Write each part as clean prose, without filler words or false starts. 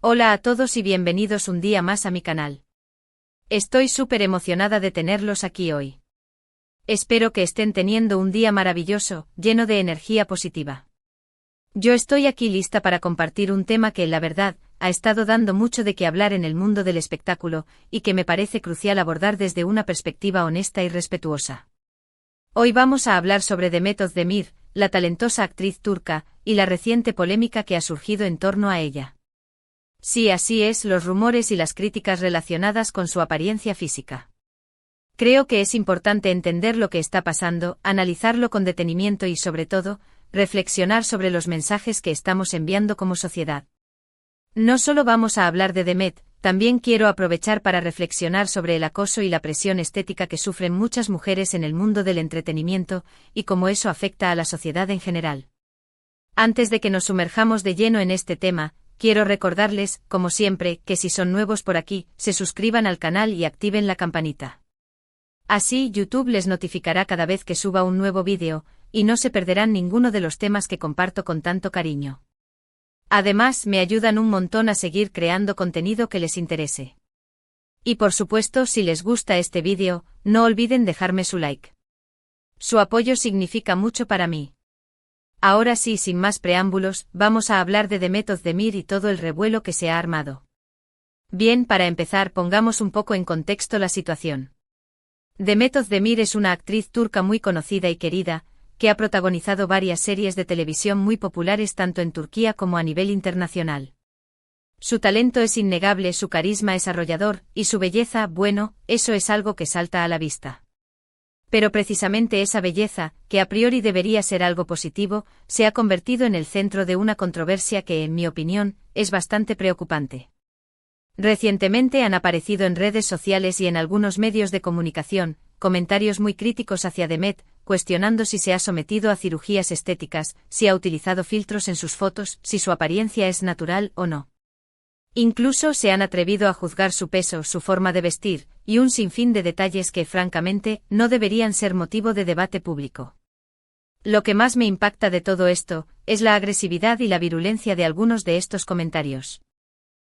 Hola a todos y bienvenidos un día más a mi canal. Estoy súper emocionada de tenerlos aquí hoy. Espero que estén teniendo un día maravilloso, lleno de energía positiva. Yo estoy aquí lista para compartir un tema que, la verdad, ha estado dando mucho de qué hablar en el mundo del espectáculo, y que me parece crucial abordar desde una perspectiva honesta y respetuosa. Hoy vamos a hablar sobre Demet Özdemir, la talentosa actriz turca, y la reciente polémica que ha surgido en torno a ella. Sí, así es, los rumores y las críticas relacionadas con su apariencia física. Creo que es importante entender lo que está pasando, analizarlo con detenimiento y, sobre todo, reflexionar sobre los mensajes que estamos enviando como sociedad. No solo vamos a hablar de Demet, también quiero aprovechar para reflexionar sobre el acoso y la presión estética que sufren muchas mujeres en el mundo del entretenimiento, y cómo eso afecta a la sociedad en general. Antes de que nos sumerjamos de lleno en este tema, quiero recordarles, como siempre, que si son nuevos por aquí, se suscriban al canal y activen la campanita. Así YouTube les notificará cada vez que suba un nuevo vídeo, y no se perderán ninguno de los temas que comparto con tanto cariño. Además, me ayudan un montón a seguir creando contenido que les interese. Y por supuesto, si les gusta este vídeo, no olviden dejarme su like. Su apoyo significa mucho para mí. Ahora sí, sin más preámbulos, vamos a hablar de Demet Özdemir y todo el revuelo que se ha armado. Bien, para empezar, pongamos un poco en contexto la situación. Demet Özdemir es una actriz turca muy conocida y querida, que ha protagonizado varias series de televisión muy populares tanto en Turquía como a nivel internacional. Su talento es innegable, su carisma es arrollador, y su belleza, bueno, eso es algo que salta a la vista. Pero precisamente esa belleza, que a priori debería ser algo positivo, se ha convertido en el centro de una controversia que, en mi opinión, es bastante preocupante. Recientemente han aparecido en redes sociales y en algunos medios de comunicación, comentarios muy críticos hacia Demet, cuestionando si se ha sometido a cirugías estéticas, si ha utilizado filtros en sus fotos, si su apariencia es natural o no. Incluso se han atrevido a juzgar su peso, su forma de vestir, y un sinfín de detalles que, francamente, no deberían ser motivo de debate público. Lo que más me impacta de todo esto, es la agresividad y la virulencia de algunos de estos comentarios.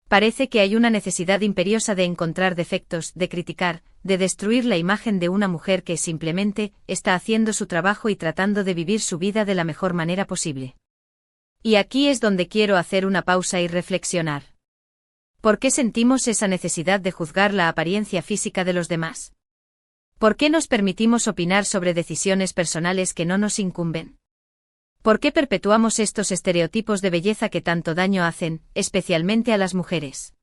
Parece que hay una necesidad imperiosa de encontrar defectos, de criticar, de destruir la imagen de una mujer que simplemente está haciendo su trabajo y tratando de vivir su vida de la mejor manera posible. Y aquí es donde quiero hacer una pausa y reflexionar. ¿Por qué sentimos esa necesidad de juzgar la apariencia física de los demás? ¿Por qué nos permitimos opinar sobre decisiones personales que no nos incumben? ¿Por qué perpetuamos estos estereotipos de belleza que tanto daño hacen, especialmente a las mujeres?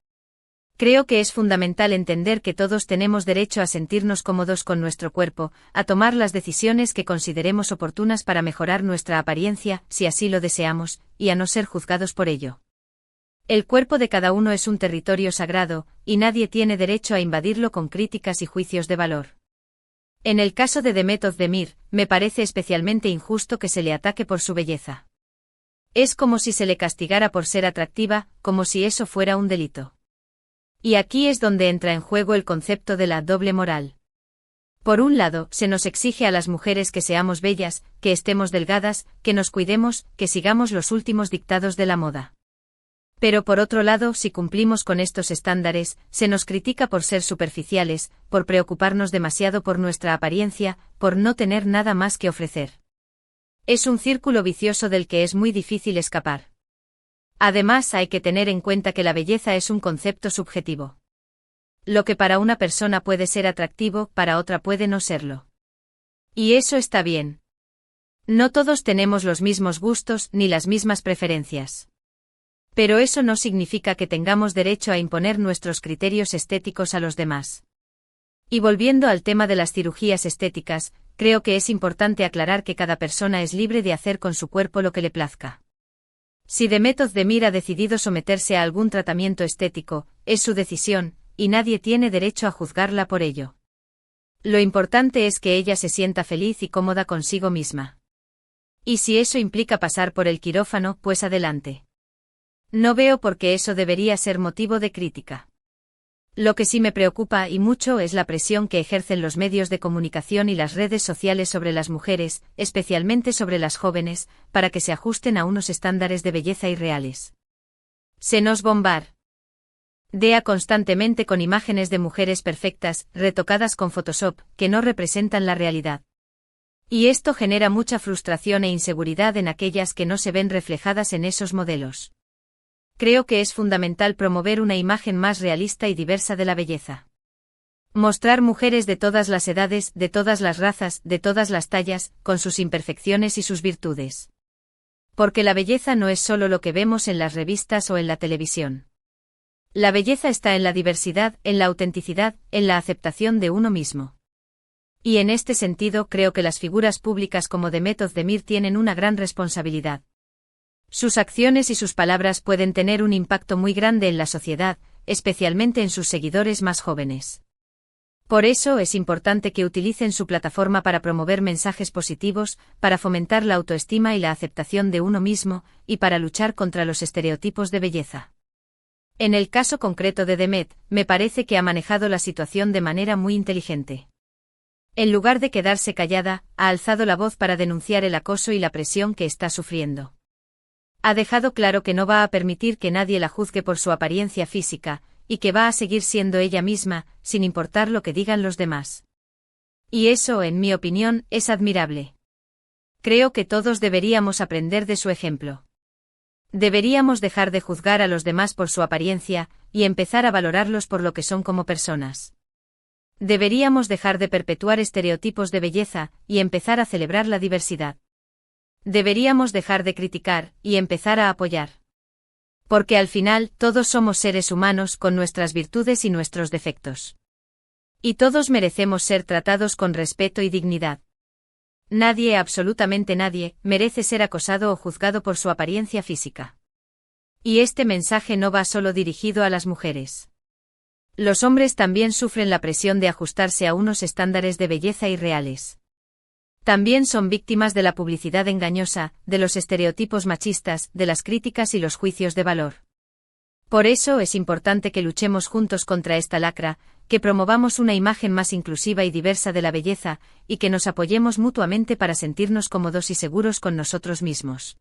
Creo que es fundamental entender que todos tenemos derecho a sentirnos cómodos con nuestro cuerpo, a tomar las decisiones que consideremos oportunas para mejorar nuestra apariencia, si así lo deseamos, y a no ser juzgados por ello. El cuerpo de cada uno es un territorio sagrado, y nadie tiene derecho a invadirlo con críticas y juicios de valor. En el caso de Demet Özdemir, me parece especialmente injusto que se le ataque por su belleza. Es como si se le castigara por ser atractiva, como si eso fuera un delito. Y aquí es donde entra en juego el concepto de la doble moral. Por un lado, se nos exige a las mujeres que seamos bellas, que estemos delgadas, que nos cuidemos, que sigamos los últimos dictados de la moda. Pero por otro lado, si cumplimos con estos estándares, se nos critica por ser superficiales, por preocuparnos demasiado por nuestra apariencia, por no tener nada más que ofrecer. Es un círculo vicioso del que es muy difícil escapar. Además, hay que tener en cuenta que la belleza es un concepto subjetivo. Lo que para una persona puede ser atractivo, para otra puede no serlo. Y eso está bien. No todos tenemos los mismos gustos ni las mismas preferencias. Pero eso no significa que tengamos derecho a imponer nuestros criterios estéticos a los demás. Y volviendo al tema de las cirugías estéticas, creo que es importante aclarar que cada persona es libre de hacer con su cuerpo lo que le plazca. Si Demet Özdemir ha decidido someterse a algún tratamiento estético, es su decisión, y nadie tiene derecho a juzgarla por ello. Lo importante es que ella se sienta feliz y cómoda consigo misma. Y si eso implica pasar por el quirófano, pues adelante. No veo por qué eso debería ser motivo de crítica. Lo que sí me preocupa y mucho es la presión que ejercen los medios de comunicación y las redes sociales sobre las mujeres, especialmente sobre las jóvenes, para que se ajusten a unos estándares de belleza irreales. Se nos bombardean Dea constantemente con imágenes de mujeres perfectas, retocadas con Photoshop, que no representan la realidad. Y esto genera mucha frustración e inseguridad en aquellas que no se ven reflejadas en esos modelos. Creo que es fundamental promover una imagen más realista y diversa de la belleza. Mostrar mujeres de todas las edades, de todas las razas, de todas las tallas, con sus imperfecciones y sus virtudes. Porque la belleza no es solo lo que vemos en las revistas o en la televisión. La belleza está en la diversidad, en la autenticidad, en la aceptación de uno mismo. Y en este sentido creo que las figuras públicas como Demet Özdemir tienen una gran responsabilidad. Sus acciones y sus palabras pueden tener un impacto muy grande en la sociedad, especialmente en sus seguidores más jóvenes. Por eso es importante que utilicen su plataforma para promover mensajes positivos, para fomentar la autoestima y la aceptación de uno mismo, y para luchar contra los estereotipos de belleza. En el caso concreto de Demet, me parece que ha manejado la situación de manera muy inteligente. En lugar de quedarse callada, ha alzado la voz para denunciar el acoso y la presión que está sufriendo. Ha dejado claro que no va a permitir que nadie la juzgue por su apariencia física, y que va a seguir siendo ella misma, sin importar lo que digan los demás. Y eso, en mi opinión, es admirable. Creo que todos deberíamos aprender de su ejemplo. Deberíamos dejar de juzgar a los demás por su apariencia, y empezar a valorarlos por lo que son como personas. Deberíamos dejar de perpetuar estereotipos de belleza, y empezar a celebrar la diversidad. Deberíamos dejar de criticar, y empezar a apoyar. Porque al final, todos somos seres humanos con nuestras virtudes y nuestros defectos. Y todos merecemos ser tratados con respeto y dignidad. Nadie, absolutamente nadie, merece ser acosado o juzgado por su apariencia física. Y este mensaje no va solo dirigido a las mujeres. Los hombres también sufren la presión de ajustarse a unos estándares de belleza irreales. También son víctimas de la publicidad engañosa, de los estereotipos machistas, de las críticas y los juicios de valor. Por eso es importante que luchemos juntos contra esta lacra, que promovamos una imagen más inclusiva y diversa de la belleza, y que nos apoyemos mutuamente para sentirnos cómodos y seguros con nosotros mismos.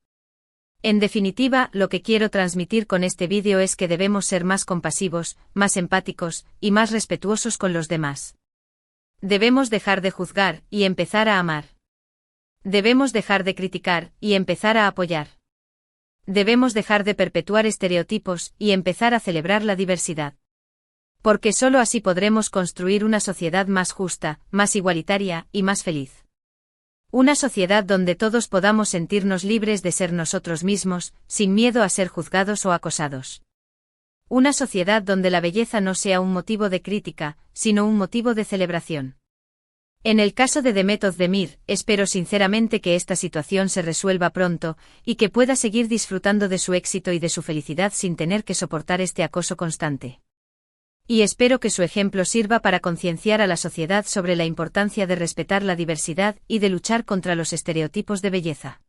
En definitiva, lo que quiero transmitir con este vídeo es que debemos ser más compasivos, más empáticos, y más respetuosos con los demás. Debemos dejar de juzgar, y empezar a amar. Debemos dejar de criticar, y empezar a apoyar. Debemos dejar de perpetuar estereotipos, y empezar a celebrar la diversidad. Porque solo así podremos construir una sociedad más justa, más igualitaria, y más feliz. Una sociedad donde todos podamos sentirnos libres de ser nosotros mismos, sin miedo a ser juzgados o acosados. Una sociedad donde la belleza no sea un motivo de crítica, sino un motivo de celebración. En el caso de Demet Özdemir, espero sinceramente que esta situación se resuelva pronto, y que pueda seguir disfrutando de su éxito y de su felicidad sin tener que soportar este acoso constante. Y espero que su ejemplo sirva para concienciar a la sociedad sobre la importancia de respetar la diversidad y de luchar contra los estereotipos de belleza.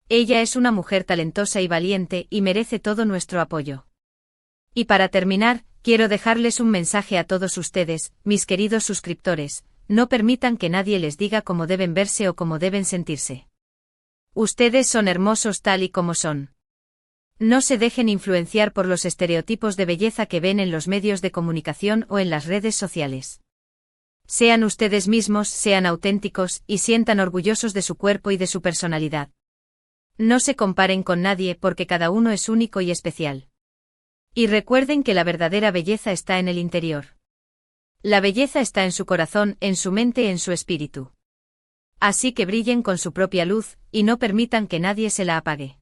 Ella es una mujer talentosa y valiente y merece todo nuestro apoyo. Y para terminar, quiero dejarles un mensaje a todos ustedes, mis queridos suscriptores: no permitan que nadie les diga cómo deben verse o cómo deben sentirse. Ustedes son hermosos tal y como son. No se dejen influenciar por los estereotipos de belleza que ven en los medios de comunicación o en las redes sociales. Sean ustedes mismos, sean auténticos, y sientan orgullosos de su cuerpo y de su personalidad. No se comparen con nadie porque cada uno es único y especial. Y recuerden que la verdadera belleza está en el interior. La belleza está en su corazón, en su mente, en su espíritu. Así que brillen con su propia luz, y no permitan que nadie se la apague.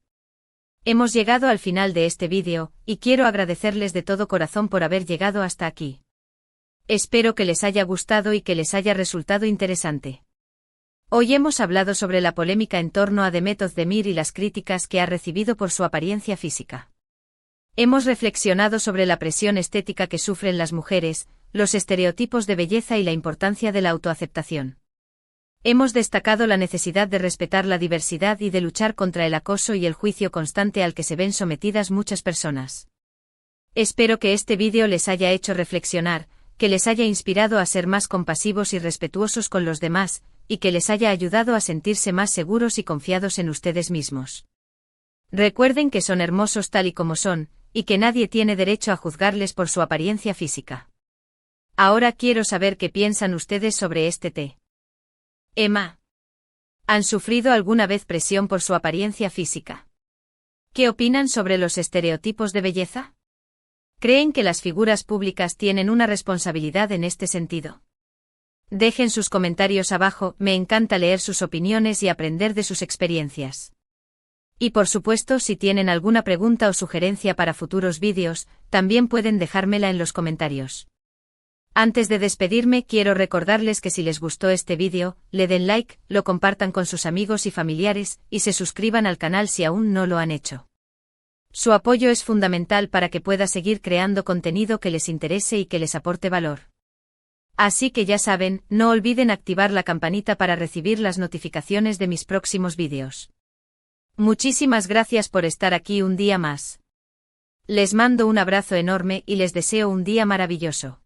Hemos llegado al final de este vídeo, y quiero agradecerles de todo corazón por haber llegado hasta aquí. Espero que les haya gustado y que les haya resultado interesante. Hoy hemos hablado sobre la polémica en torno a Demet Özdemir y las críticas que ha recibido por su apariencia física. Hemos reflexionado sobre la presión estética que sufren las mujeres, los estereotipos de belleza y la importancia de la autoaceptación. Hemos destacado la necesidad de respetar la diversidad y de luchar contra el acoso y el juicio constante al que se ven sometidas muchas personas. Espero que este vídeo les haya hecho reflexionar, que les haya inspirado a ser más compasivos y respetuosos con los demás, y que les haya ayudado a sentirse más seguros y confiados en ustedes mismos. Recuerden que son hermosos tal y como son, y que nadie tiene derecho a juzgarles por su apariencia física. Ahora quiero saber qué piensan ustedes sobre este tema. ¿Han sufrido alguna vez presión por su apariencia física? ¿Qué opinan sobre los estereotipos de belleza? ¿Creen que las figuras públicas tienen una responsabilidad en este sentido? Dejen sus comentarios abajo, me encanta leer sus opiniones y aprender de sus experiencias. Y por supuesto, si tienen alguna pregunta o sugerencia para futuros vídeos, también pueden dejármela en los comentarios. Antes de despedirme, quiero recordarles que si les gustó este vídeo, le den like, lo compartan con sus amigos y familiares, y se suscriban al canal si aún no lo han hecho. Su apoyo es fundamental para que pueda seguir creando contenido que les interese y que les aporte valor. Así que ya saben, no olviden activar la campanita para recibir las notificaciones de mis próximos vídeos. Muchísimas gracias por estar aquí un día más. Les mando un abrazo enorme y les deseo un día maravilloso.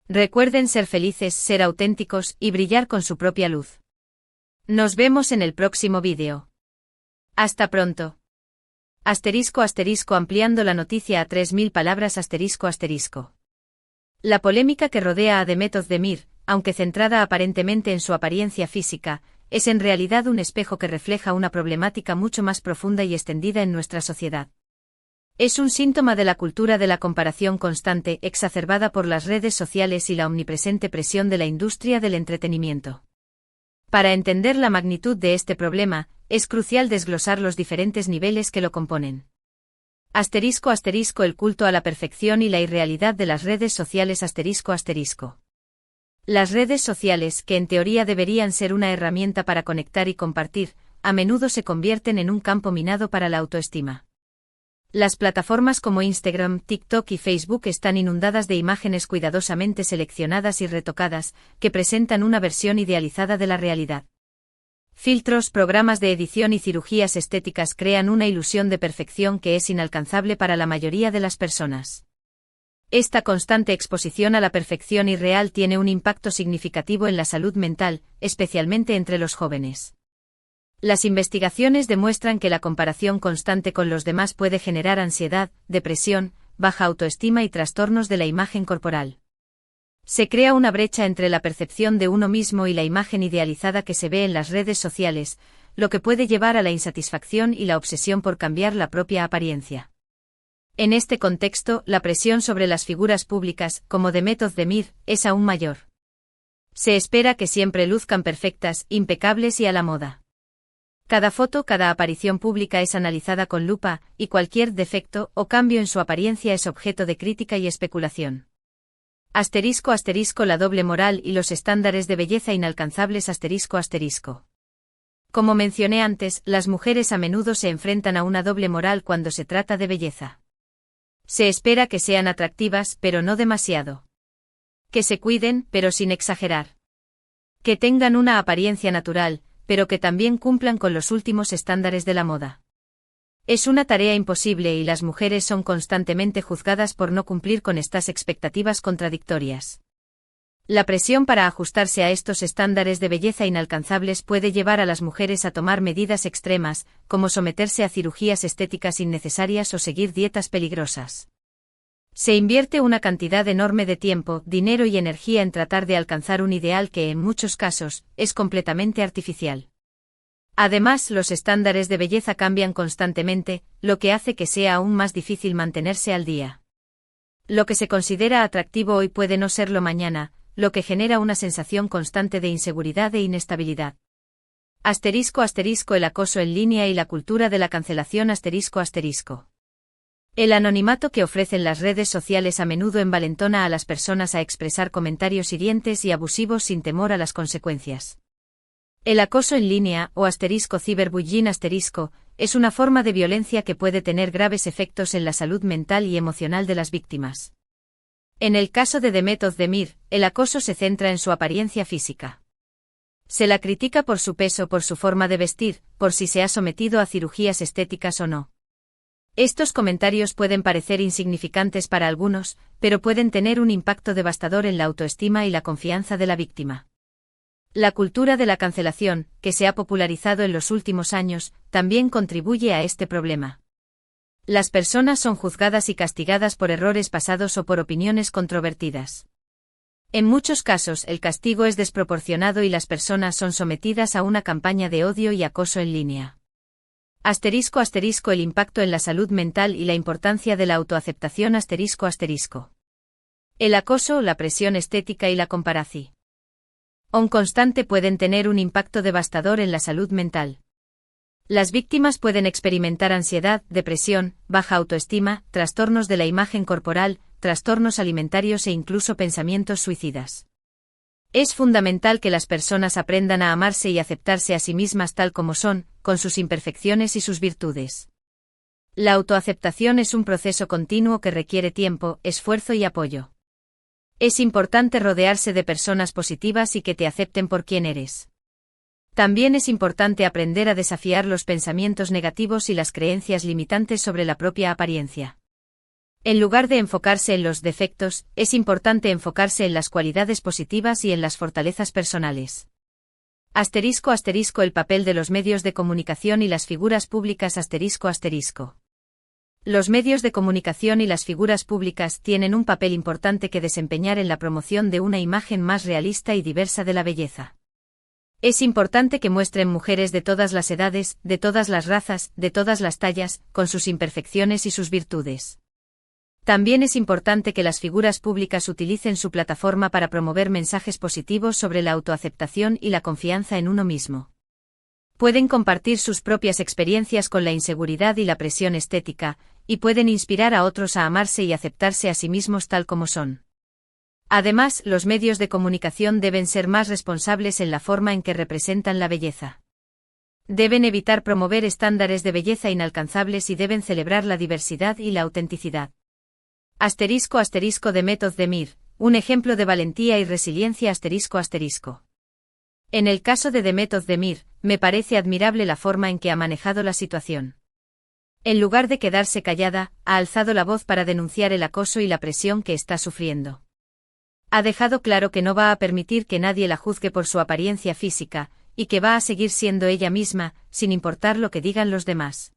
Recuerden ser felices, ser auténticos y brillar con su propia luz. Nos vemos en el próximo vídeo. Hasta pronto. *** ampliando la noticia a 3000 palabras ***. La polémica que rodea a Demet Özdemir, aunque centrada aparentemente en su apariencia física, es en realidad un espejo que refleja una problemática mucho más profunda y extendida en nuestra sociedad. Es un síntoma de la cultura de la comparación constante, exacerbada por las redes sociales y la omnipresente presión de la industria del entretenimiento. Para entender la magnitud de este problema, es crucial desglosar los diferentes niveles que lo componen. *** El culto a la perfección y la irrealidad de las redes sociales ***. Las redes sociales, que en teoría deberían ser una herramienta para conectar y compartir, a menudo se convierten en un campo minado para la autoestima. Las plataformas como Instagram, TikTok y Facebook están inundadas de imágenes cuidadosamente seleccionadas y retocadas, que presentan una versión idealizada de la realidad. Filtros, programas de edición y cirugías estéticas crean una ilusión de perfección que es inalcanzable para la mayoría de las personas. Esta constante exposición a la perfección irreal tiene un impacto significativo en la salud mental, especialmente entre los jóvenes. Las investigaciones demuestran que la comparación constante con los demás puede generar ansiedad, depresión, baja autoestima y trastornos de la imagen corporal. Se crea una brecha entre la percepción de uno mismo y la imagen idealizada que se ve en las redes sociales, lo que puede llevar a la insatisfacción y la obsesión por cambiar la propia apariencia. En este contexto, la presión sobre las figuras públicas, como Demet Özdemir, es aún mayor. Se espera que siempre luzcan perfectas, impecables y a la moda. Cada foto, cada aparición pública es analizada con lupa, y cualquier defecto o cambio en su apariencia es objeto de crítica y especulación. *** La doble moral y los estándares de belleza inalcanzables ***. Como mencioné antes, las mujeres a menudo se enfrentan a una doble moral cuando se trata de belleza. Se espera que sean atractivas, pero no demasiado. Que se cuiden, pero sin exagerar. Que tengan una apariencia natural, pero que también cumplan con los últimos estándares de la moda. Es una tarea imposible y las mujeres son constantemente juzgadas por no cumplir con estas expectativas contradictorias. La presión para ajustarse a estos estándares de belleza inalcanzables puede llevar a las mujeres a tomar medidas extremas, como someterse a cirugías estéticas innecesarias o seguir dietas peligrosas. Se invierte una cantidad enorme de tiempo, dinero y energía en tratar de alcanzar un ideal que, en muchos casos, es completamente artificial. Además, los estándares de belleza cambian constantemente, lo que hace que sea aún más difícil mantenerse al día. Lo que se considera atractivo hoy puede no serlo mañana, lo que genera una sensación constante de inseguridad e inestabilidad. *** El acoso en línea y la cultura de la cancelación ***. El anonimato que ofrecen las redes sociales a menudo envalentona a las personas a expresar comentarios hirientes y abusivos sin temor a las consecuencias. El acoso en línea, o ***ciberbullying***, es una forma de violencia que puede tener graves efectos en la salud mental y emocional de las víctimas. En el caso de Demet Özdemir, el acoso se centra en su apariencia física. Se la critica por su peso, por su forma de vestir, por si se ha sometido a cirugías estéticas o no. Estos comentarios pueden parecer insignificantes para algunos, pero pueden tener un impacto devastador en la autoestima y la confianza de la víctima. La cultura de la cancelación, que se ha popularizado en los últimos años, también contribuye a este problema. Las personas son juzgadas y castigadas por errores pasados o por opiniones controvertidas. En muchos casos el castigo es desproporcionado y las personas son sometidas a una campaña de odio y acoso en línea. *** El impacto en la salud mental y la importancia de la autoaceptación ***. El acoso, la presión estética y la comparación constante pueden tener un impacto devastador en la salud mental. Las víctimas pueden experimentar ansiedad, depresión, baja autoestima, trastornos de la imagen corporal, trastornos alimentarios e incluso pensamientos suicidas. Es fundamental que las personas aprendan a amarse y aceptarse a sí mismas tal como son, con sus imperfecciones y sus virtudes. La autoaceptación es un proceso continuo que requiere tiempo, esfuerzo y apoyo. Es importante rodearse de personas positivas y que te acepten por quien eres. También es importante aprender a desafiar los pensamientos negativos y las creencias limitantes sobre la propia apariencia. En lugar de enfocarse en los defectos, es importante enfocarse en las cualidades positivas y en las fortalezas personales. *** El papel de los medios de comunicación y las figuras públicas ***. Los medios de comunicación y las figuras públicas tienen un papel importante que desempeñar en la promoción de una imagen más realista y diversa de la belleza. Es importante que muestren mujeres de todas las edades, de todas las razas, de todas las tallas, con sus imperfecciones y sus virtudes. También es importante que las figuras públicas utilicen su plataforma para promover mensajes positivos sobre la autoaceptación y la confianza en uno mismo. Pueden compartir sus propias experiencias con la inseguridad y la presión estética, y pueden inspirar a otros a amarse y aceptarse a sí mismos tal como son. Además, los medios de comunicación deben ser más responsables en la forma en que representan la belleza. Deben evitar promover estándares de belleza inalcanzables y deben celebrar la diversidad y la autenticidad. *** Demet Özdemir, un ejemplo de valentía y resiliencia ***. En el caso de Demet Özdemir, me parece admirable la forma en que ha manejado la situación. En lugar de quedarse callada, ha alzado la voz para denunciar el acoso y la presión que está sufriendo. Ha dejado claro que no va a permitir que nadie la juzgue por su apariencia física, y que va a seguir siendo ella misma, sin importar lo que digan los demás.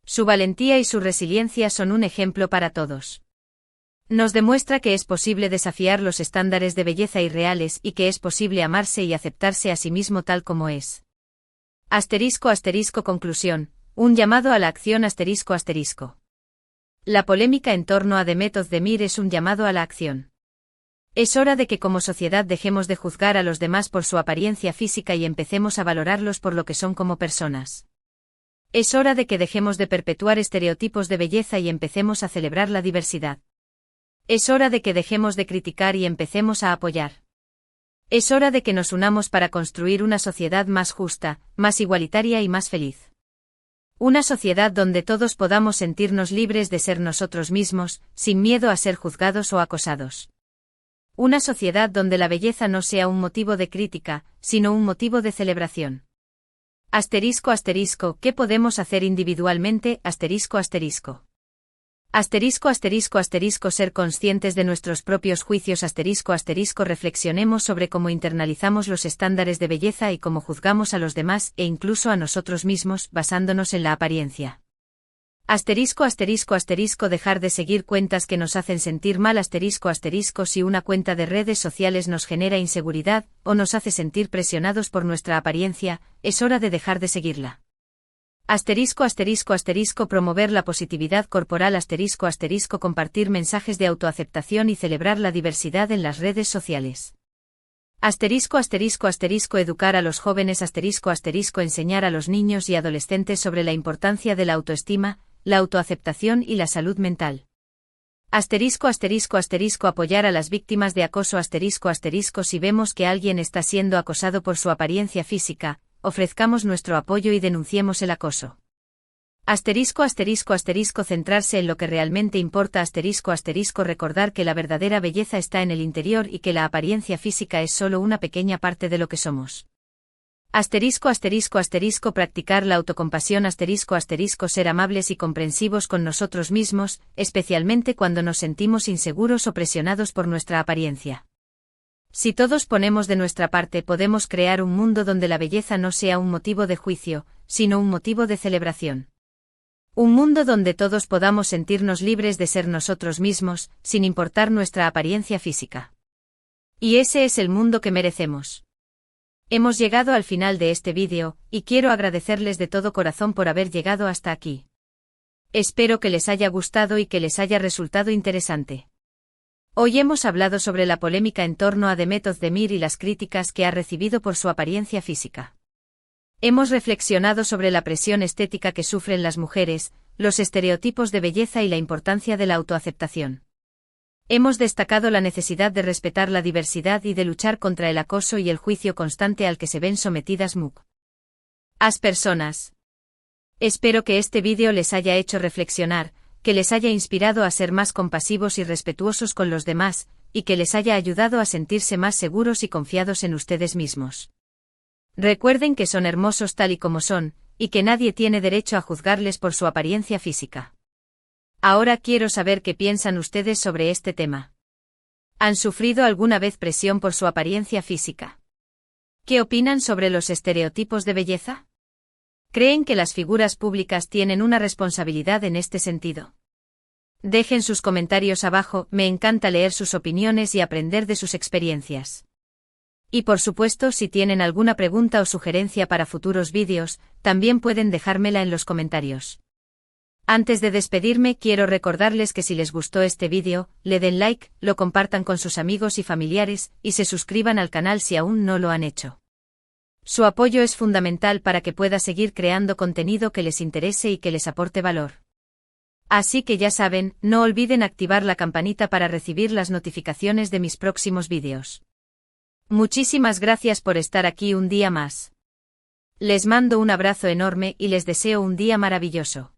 Su valentía y su resiliencia son un ejemplo para todos. Nos demuestra que es posible desafiar los estándares de belleza irreales y que es posible amarse y aceptarse a sí mismo tal como es. Conclusión, un llamado a la acción ***. La polémica en torno a Demet Özdemir es un llamado a la acción. Es hora de que como sociedad dejemos de juzgar a los demás por su apariencia física y empecemos a valorarlos por lo que son como personas. Es hora de que dejemos de perpetuar estereotipos de belleza y empecemos a celebrar la diversidad. Es hora de que dejemos de criticar y empecemos a apoyar. Es hora de que nos unamos para construir una sociedad más justa, más igualitaria y más feliz. Una sociedad donde todos podamos sentirnos libres de ser nosotros mismos, sin miedo a ser juzgados o acosados. Una sociedad donde la belleza no sea un motivo de crítica, sino un motivo de celebración. ¿Qué podemos hacer individualmente? Ser conscientes de nuestros propios juicios reflexionemos sobre cómo internalizamos los estándares de belleza y cómo juzgamos a los demás e incluso a nosotros mismos basándonos en la apariencia. Dejar de seguir cuentas que nos hacen sentir mal si una cuenta de redes sociales nos genera inseguridad o nos hace sentir presionados por nuestra apariencia, es hora de dejar de seguirla. Promover la positividad corporal compartir mensajes de autoaceptación y celebrar la diversidad en las redes sociales. Educar a los jóvenes enseñar a los niños y adolescentes sobre la importancia de la autoestima, la autoaceptación y la salud mental. Apoyar a las víctimas de acoso si vemos que alguien está siendo acosado por su apariencia física, ofrezcamos nuestro apoyo y denunciemos el acoso. Centrarse en lo que realmente importa recordar que la verdadera belleza está en el interior y que la apariencia física es solo una pequeña parte de lo que somos. Practicar la autocompasión ser amables y comprensivos con nosotros mismos, especialmente cuando nos sentimos inseguros o presionados por nuestra apariencia. Si todos ponemos de nuestra parte podemos crear un mundo donde la belleza no sea un motivo de juicio, sino un motivo de celebración. Un mundo donde todos podamos sentirnos libres de ser nosotros mismos, sin importar nuestra apariencia física. Y ese es el mundo que merecemos. Hemos llegado al final de este vídeo, y quiero agradecerles de todo corazón por haber llegado hasta aquí. Espero que les haya gustado y que les haya resultado interesante. Hoy hemos hablado sobre la polémica en torno a Demet Özdemir y las críticas que ha recibido por su apariencia física. Hemos reflexionado sobre la presión estética que sufren las mujeres, los estereotipos de belleza y la importancia de la autoaceptación. Hemos destacado la necesidad de respetar la diversidad y de luchar contra el acoso y el juicio constante al que se ven sometidas muchas personas. Espero que este vídeo les haya hecho reflexionar, que les haya inspirado a ser más compasivos y respetuosos con los demás, y que les haya ayudado a sentirse más seguros y confiados en ustedes mismos. Recuerden que son hermosos tal y como son, y que nadie tiene derecho a juzgarles por su apariencia física. Ahora quiero saber qué piensan ustedes sobre este tema. ¿Han sufrido alguna vez presión por su apariencia física? ¿Qué opinan sobre los estereotipos de belleza? ¿Creen que las figuras públicas tienen una responsabilidad en este sentido? Dejen sus comentarios abajo, me encanta leer sus opiniones y aprender de sus experiencias. Y por supuesto, si tienen alguna pregunta o sugerencia para futuros vídeos, también pueden dejármela en los comentarios. Antes de despedirme, quiero recordarles que si les gustó este vídeo, le den like, lo compartan con sus amigos y familiares, y se suscriban al canal si aún no lo han hecho. Su apoyo es fundamental para que pueda seguir creando contenido que les interese y que les aporte valor. Así que ya saben, no olviden activar la campanita para recibir las notificaciones de mis próximos vídeos. Muchísimas gracias por estar aquí un día más. Les mando un abrazo enorme y les deseo un día maravilloso.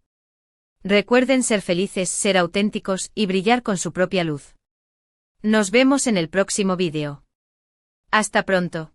Recuerden ser felices, ser auténticos y brillar con su propia luz. Nos vemos en el próximo vídeo. Hasta pronto.